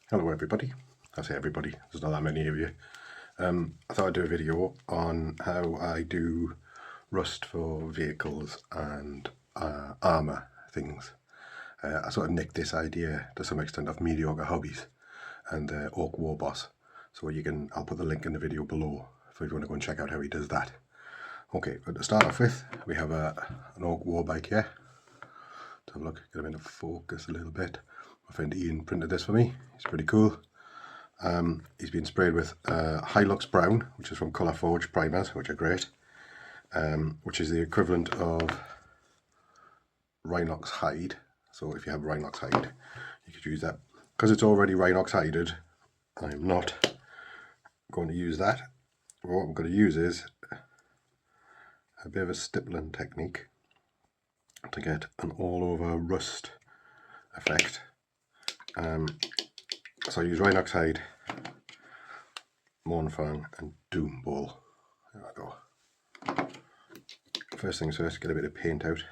Hello everybody. I say everybody, there's not that many of you. I thought I'd do a video on how I do rust for vehicles and armour things. I sort of nicked this idea to some extent of Mediocre Hobbies and Ork War Boss. So I'll put the link in the video below if you want to go and check out how he does that. Okay, but to start off with, we have an Ork War bike here. Let's have a look, get him into focus a little bit. My friend Ian printed this for me. It's pretty cool. He's been sprayed with Hilux Brown, which is from Colour Forge primers, which are great, which is the equivalent of Rhinox hide. So if you have Rhinox hide, you could use that. Because it's already Rhinox hided, I'm not going to use that. What I'm going to use is a bit of a stippling technique to get an all-over rust effect. So I use Rhinox hide, Mornfang and Doom Ball. There I go. First things first, get a bit of paint out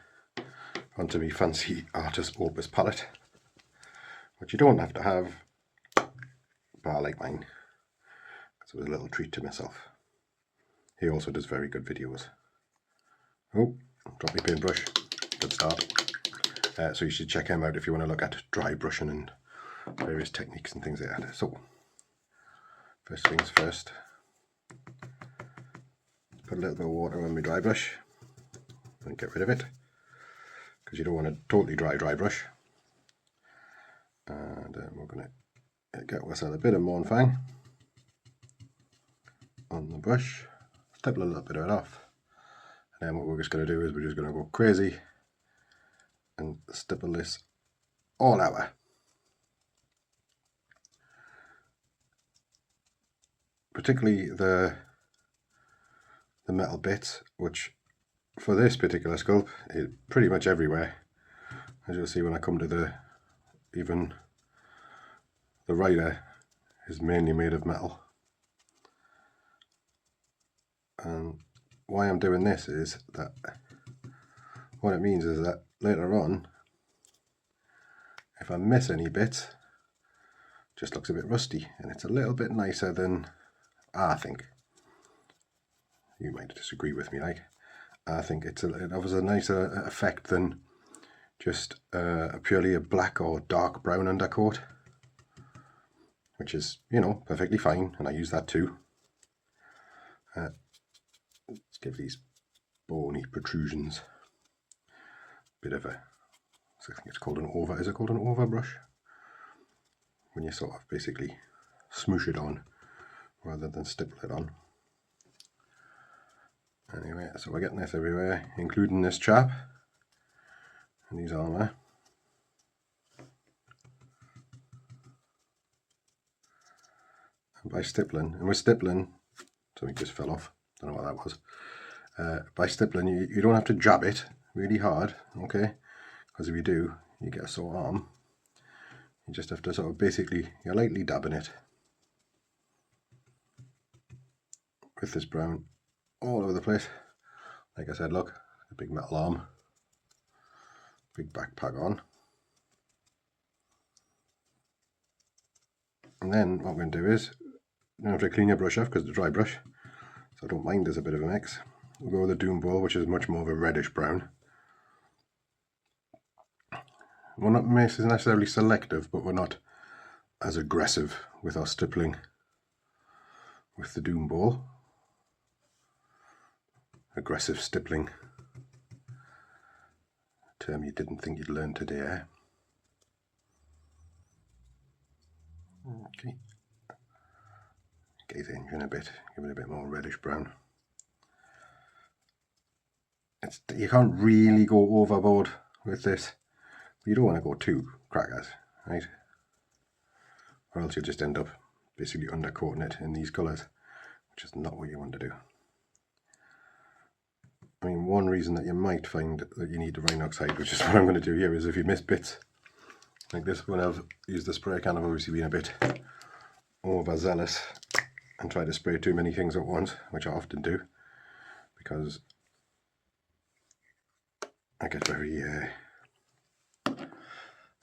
onto my fancy Artist Opus palette, which you don't have to have, but I like mine, because it was a little treat to myself. He also does very good videos. Oh, drop my paintbrush, good start. So you should check him out if you want to look at dry brushing and various techniques and things like that. So, first things first, put a little bit of water on my dry brush and get rid of it, because you don't want a totally dry brush. And we're going to get ourselves a bit of Mornfang on the brush, stipple a little bit of it off, and then what we're just going to do is we're just going to go crazy and stipple this all out. Particularly the metal bits, which for this particular sculpt is pretty much everywhere. As you'll see when I come to even the rider is mainly made of metal. And why I'm doing this is that what it means is that later on, if I miss any bits, it just looks a bit rusty, and it's a little bit nicer than I think. You might disagree with me, like. I think it offers a nicer effect than just purely a black or dark brown undercoat, which is, perfectly fine, and I use that too. Let's give these bony protrusions a bit of a, I think it's called an over, is it called an over brush? When you sort of basically smoosh it on rather than stipple it on. Anyway, so we're getting this everywhere, including this chap and these armour. And by stippling, and with stippling, something just fell off, don't know what that was. By stippling, you don't have to jab it really hard, okay? Because if you do, you get a sore arm. You just have to sort of basically, you're lightly dabbing it with this brown all over the place. Like I said, look, a big metal arm, big backpack on. And then what I'm going to do is, you don't have to clean your brush off because it's a dry brush, so I don't mind there's a bit of a mix. We'll go with the Doom Ball, which is much more of a reddish brown. We're not necessarily selective, but we're not as aggressive with our stippling with the Doom Ball. Aggressive stippling, a term you didn't think you'd learn today, eh? Okay, get the engine a bit, give it a bit more reddish brown. You can't really go overboard with this, but you don't want to go too crackers, right? Or else you'll just end up basically undercoating it in these colours, which is not what you want to do. I mean, one reason that you might find that you need the Rhinox hide, which is what I'm going to do here, is if you miss bits like this. When I've used the spray can, I've obviously been a bit overzealous and tried to spray too many things at once, which I often do, because I get very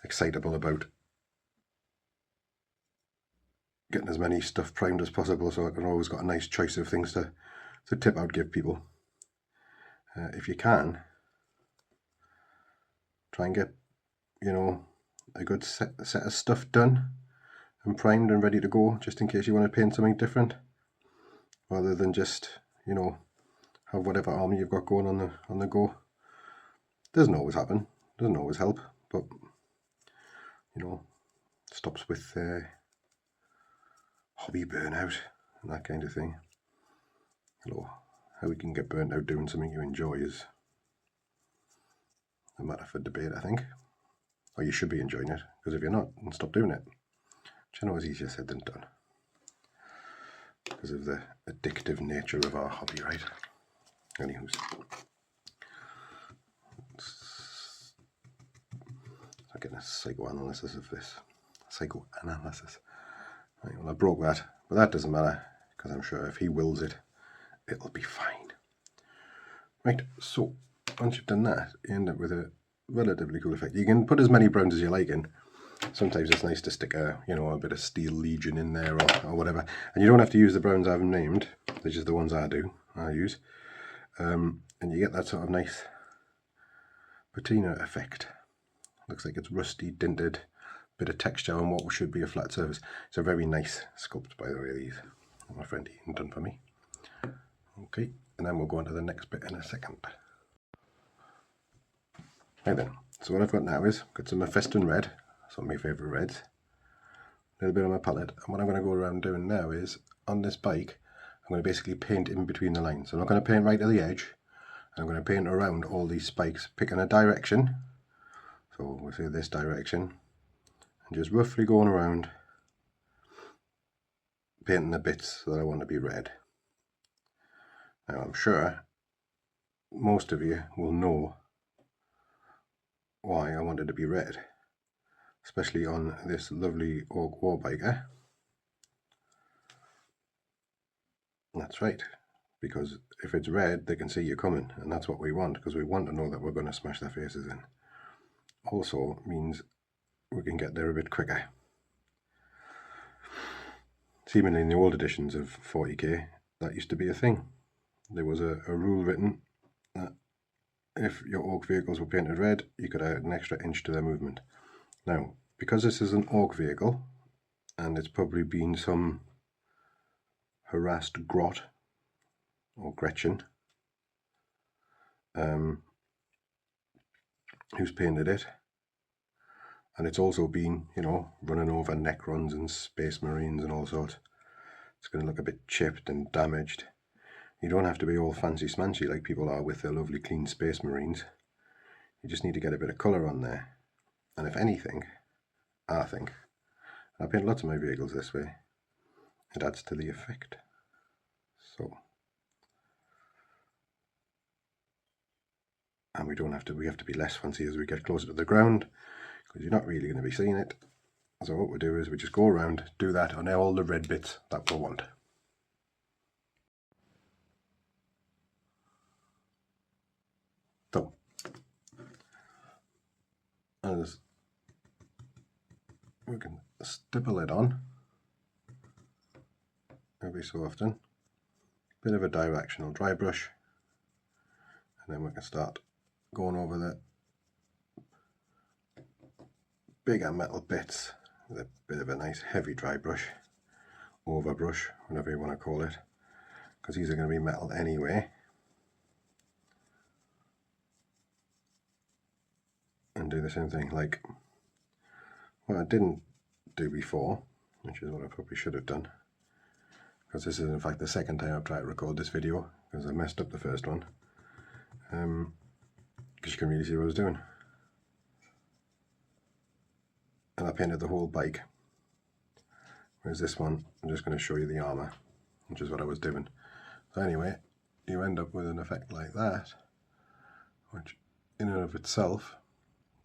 excitable about getting as many stuff primed as possible, so I can always got a nice choice of things to tip out, give people. If you can, try and get, you know, a good set of stuff done and primed and ready to go, just in case you want to paint something different, rather than just, you know, have whatever armour you've got going on the go. Doesn't always happen, doesn't always help, but you know, stops with hobby burnout and that kind of thing. Although how we can get burnt out doing something you enjoy is a matter for debate, I think. Or you should be enjoying it, because if you're not, then stop doing it. Which I know is easier said than done, because of the addictive nature of our hobby, right? Anywho's, I'm getting a psychoanalysis of this. Psychoanalysis. Right, well, I broke that, but that doesn't matter, because I'm sure if he wills it, it'll be fine. Right, so once you've done that, you end up with a relatively cool effect. You can put as many browns as you like in. Sometimes it's nice to stick a bit of Steel Legion in there or whatever. And you don't have to use the browns I've named. They're just the ones I use. And you get that sort of nice patina effect. Looks like it's rusty, dinted, bit of texture on what should be a flat surface. It's a very nice sculpt, by the way, these. My friend Ian done for me. Okay, and then we'll go on to the next bit in a second. Right then, so what I've got now is, got some Mephiston red, some of my favourite reds, a little bit on my palette, and what I'm going to go around doing now is, on this bike, I'm going to basically paint in between the lines. So I'm not going to paint right to the edge, I'm going to paint around all these spikes, picking a direction, so we'll say this direction, and just roughly going around, painting the bits that I want to be red. Now I'm sure most of you will know why I wanted to be red, especially on this lovely Ork Warbiker. That's right, because if it's red they can see you coming, and that's what we want, because we want to know that we're going to smash their faces in. Also means we can get there a bit quicker. Seemingly in the old editions of 40k that used to be a thing. There was a rule written that if your Ork vehicles were painted red, you could add an extra inch to their movement. Now, because this is an Ork vehicle, and it's probably been some harassed grot, or Gretchen, who's painted it, and it's also been, you know, running over Necrons and Space Marines and all sorts. It's going to look a bit chipped and damaged. You don't have to be all fancy smancy like people are with their lovely clean Space Marines. You just need to get a bit of colour on there. And if anything, I think, I paint lots of my vehicles this way, it adds to the effect. So, and we have to be less fancy as we get closer to the ground, because you're not really going to be seeing it. So what we do is we just go around, do that on all the red bits that we want. So, as we can stipple it on every so often, bit of a directional dry brush, and then we can start going over the bigger metal bits with a bit of a nice heavy dry brush, overbrush, whatever you want to call it, because these are going to be metal anyway. And do the same thing, like what I didn't do before, which is what I probably should have done, because this is in fact the second time I've tried to record this video, because I messed up the first one, because you couldn't really see what I was doing. And I painted the whole bike, whereas this one, I'm just going to show you the armour, which is what I was doing. So anyway, you end up with an effect like that, which in and of itself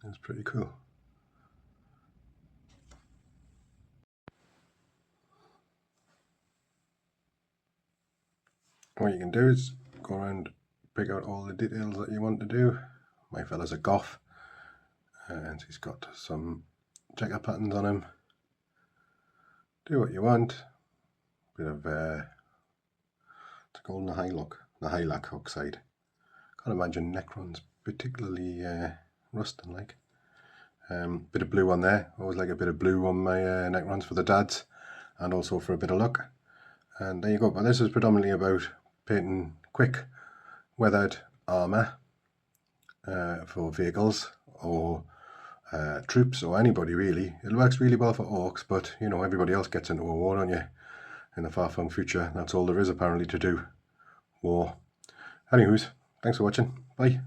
is pretty cool. What you can do is go around, pick out all the details that you want to do. My fella's a goth, and he's got some checker patterns on him. do what you want. Bit of it's called Nahylac oxide. Can't imagine Necron's particularly rusting like. Bit of blue on there. Always like a bit of blue on my Necrons for the dads, and also for a bit of luck. And there you go. But this is predominantly about painting quick weathered armour for vehicles or troops or anybody really. It works really well for orcs, but you know, everybody else gets into a war, don't you? In the far-flung future, that's all there is apparently to do. War. Anyways, thanks for watching. Bye.